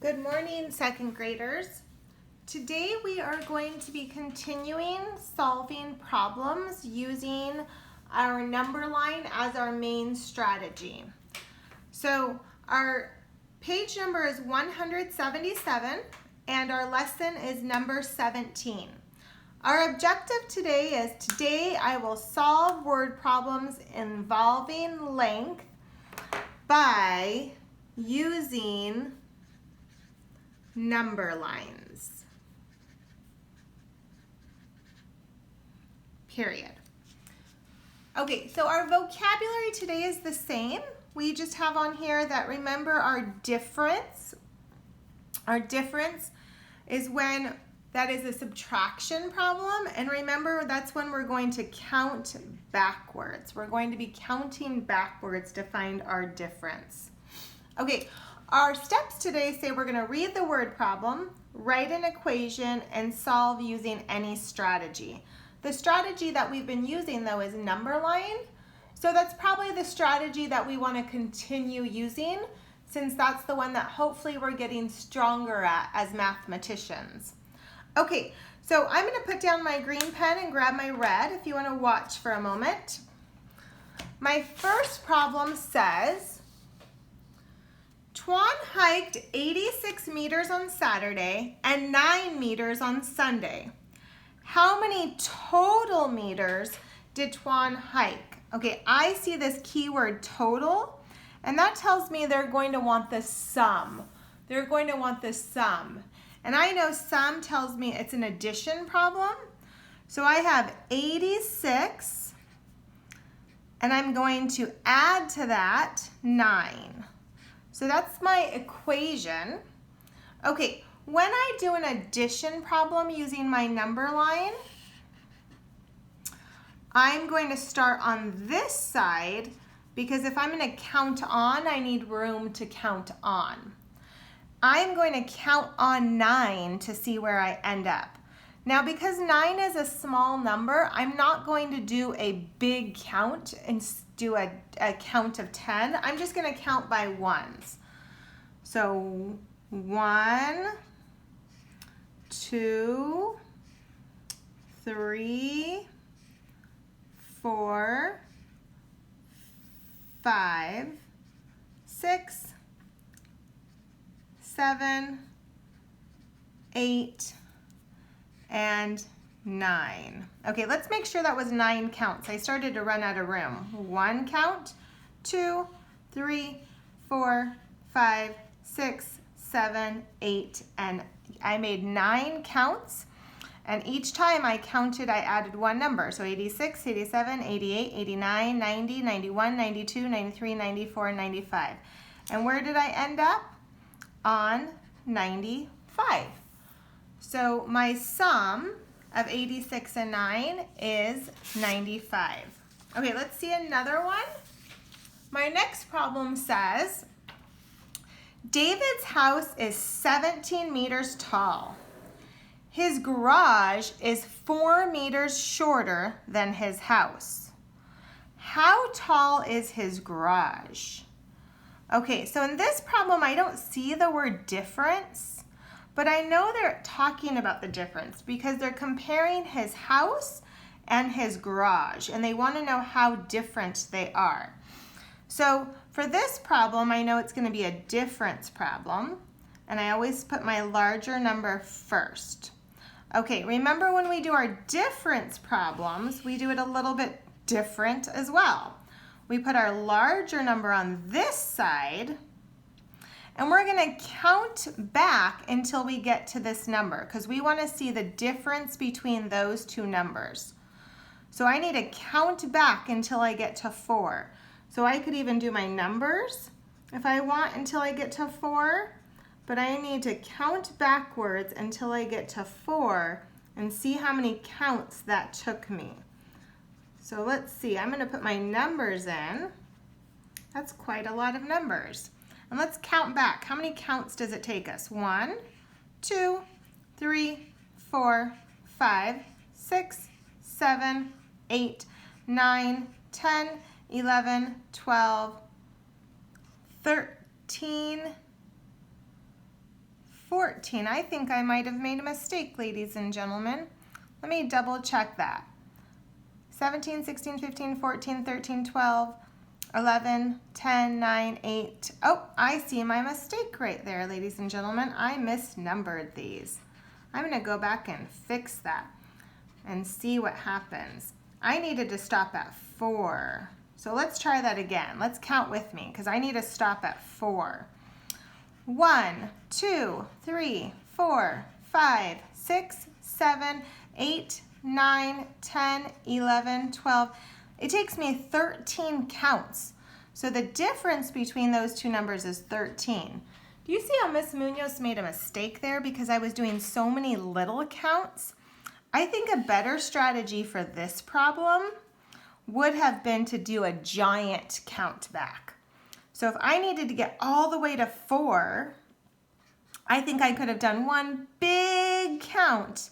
Good morning, second graders. Today we are going to be continuing solving problems using our number line as our main strategy. So our page number is 177 and our lesson is number 17. Our objective today is I will solve word problems involving length by using number lines. Period. Okay, so our vocabulary today is the same. We just have on here that remember our difference. Our difference is when that is a subtraction problem, and remember that's when we're going to count backwards. We're going to be counting backwards to find our difference. Okay, our steps today say we're going to read the word problem, write an equation, and solve using any strategy. The strategy that we've been using though is number line, so that's probably the strategy that we want to continue using since that's the one that hopefully we're getting stronger at as mathematicians. Okay, so I'm going to put down my green pen and grab my red if you want to watch for a moment. My first problem says, Twan hiked 86 meters on Saturday and 9 meters on Sunday. How many total meters did Twan hike? Okay, I see this keyword total, and that tells me they're going to want the sum. They're going to want the sum. And I know sum tells me it's an addition problem. So I have 86, and I'm going to add to that 9. So that's my equation. Okay, when I do an addition problem using my number line, I'm going to start on this side because if I'm going to count on, I need room to count on. I'm going to count on 9 to see where I end up. Now because 9 is a small number, I'm not going to do a big count and do a count of 10. I'm just going to count by ones. So 1, 2, 3, 4, 5, 6, 7, 8, and 9. Okay, let's make sure that was 9 counts. I started to run out of room. 1 count, 2, 3, 4, 5, 6, 7, 8, and I made 9 counts. And each time I counted, I added one number. So 86, 87, 88, 89, 90, 91, 92, 93, 94, 95. And where did I end up? On 95. So my sum of 86 and 9 is 95. Okay, let's see another one. My next problem says, David's house is 17 meters tall. His garage is 4 meters shorter than his house. How tall is his garage? Okay, so in this problem, I don't see the word difference, but I know they're talking about the difference because they're comparing his house and his garage, and they want to know how different they are. So for this problem, I know it's going to be a difference problem, and I always put my larger number first. Okay, remember when we do our difference problems, we do it a little bit different as well. We put our larger number on this side, and we're going to count back until we get to this number because we want to see the difference between those two numbers. So I need to count back until I get to 4. So I could even do my numbers if I want until I get to 4, but I need to count backwards until I get to 4 and see how many counts that took me. So let's see, I'm going to put my numbers in. That's quite a lot of numbers. And let's count back. How many counts does it take us? 1, 2, 3, 4, 5, 6, 7, 8, 9, 10, 11, 12, 13, 14. I think I might have made a mistake, ladies and gentlemen. Let me double check that. 17, 16, 15, 14, 13, 12, 11, 10, 9, 8. Oh, I see my mistake right there, ladies and gentlemen. I misnumbered these. I'm going to go back and fix that and see what happens. I needed to stop at 4. So let's try that again. Let's count with me because I need to stop at 4. 1, 2, 3, 4, 5, 6, 7, 8, 9, 10, 11, 12. It takes me 13 counts. So the difference between those two numbers is 13. Do you see how Miss Munoz made a mistake there because I was doing so many little counts? I think a better strategy for this problem would have been to do a giant count back. So if I needed to get all the way to 4, I think I could have done one big count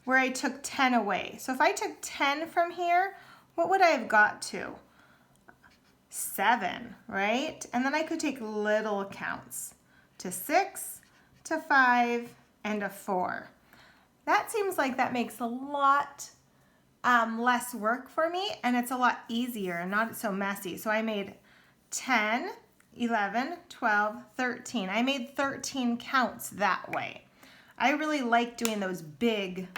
where I took 10 away. So if I took 10 from here, what would I have got to? 7, right? And then I could take little counts to 6, to 5, and to 4. That seems like that makes a lot less work for me, and it's a lot easier and not so messy. So I made 10, 11, 12, 13. I made 13 counts that way. I really like doing those big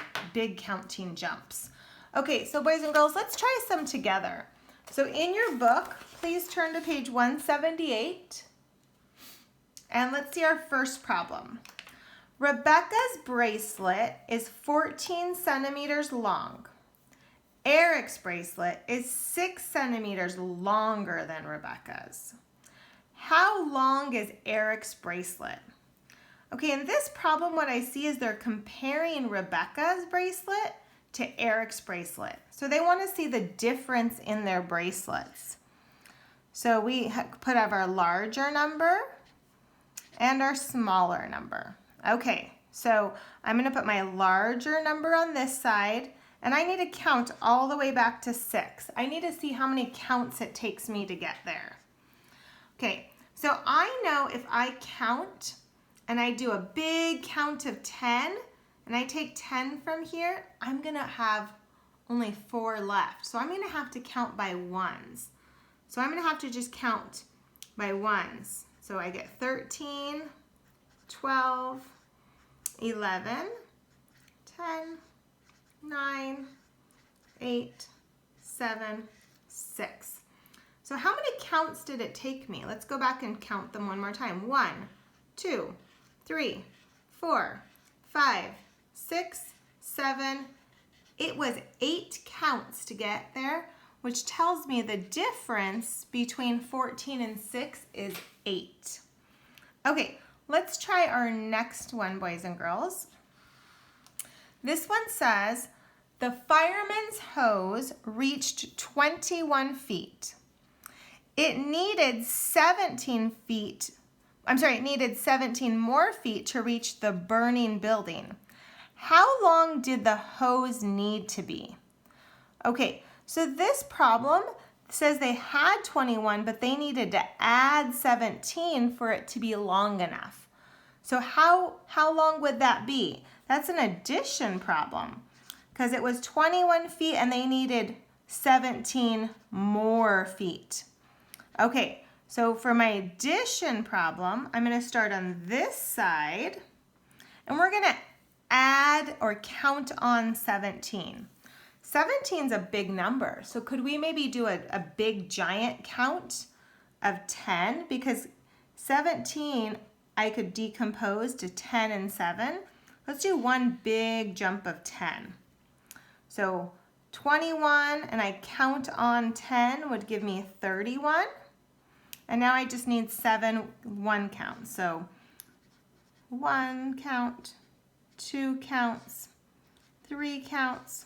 counting jumps. Okay, so boys and girls, let's try some together. So in your book, please turn to page 178. And let's see our first problem. Rebecca's bracelet is 14 centimeters long. Eric's bracelet is 6 centimeters longer than Rebecca's. How long is Eric's bracelet? Okay, in this problem, what I see is they're comparing Rebecca's bracelet to Eric's bracelet. So they want to see the difference in their bracelets. So we put up our larger number and our smaller number. Okay, so I'm going to put my larger number on this side, and I need to count all the way back to 6. I need to see how many counts it takes me to get there. Okay, so I know if I count and I do a big count of 10, and I take 10 from here, I'm going to have only 4 left. So I'm going to have to count by ones. So I'm going to have to just count by ones. So I get 13, 12, 11, 10, 9, 8, 7, 6. So how many counts did it take me? Let's go back and count them one more time. 1, 2, 3, 4, 5, 6, 7. It was 8 counts to get there, which tells me the difference between 14 and 6 is 8. Okay, let's try our next one, boys and girls. This one says, the fireman's hose reached 21 feet. It needed 17 more feet to reach the burning building. How long did the hose need to be? Okay, so this problem says they had 21, but they needed to add 17 for it to be long enough. So how long would that be? That's an addition problem because it was 21 feet and they needed 17 more feet. Okay, so for my addition problem, I'm going to start on this side and we're going to add or count on 17. 17 is a big number, so could we maybe do a big giant count of 10? Because 17 I could decompose to 10 and 7. Let's do one big jump of 10. So 21 and I count on 10 would give me 31. And now I just need 7 one counts. So 1 count, 2 counts, 3 counts,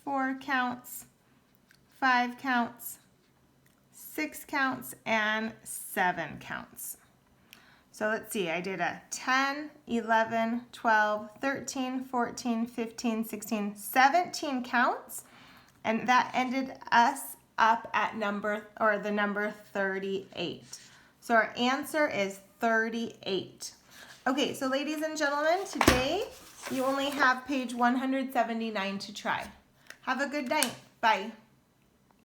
4 counts, 5 counts, 6 counts, and 7 counts. So let's see, I did a 10, 11, 12, 13, 14, 15, 16, 17 counts, and that ended us up at the number 38. So our answer is 38. Okay, so ladies and gentlemen, today you only have page 179 to try. Have a good night. Bye.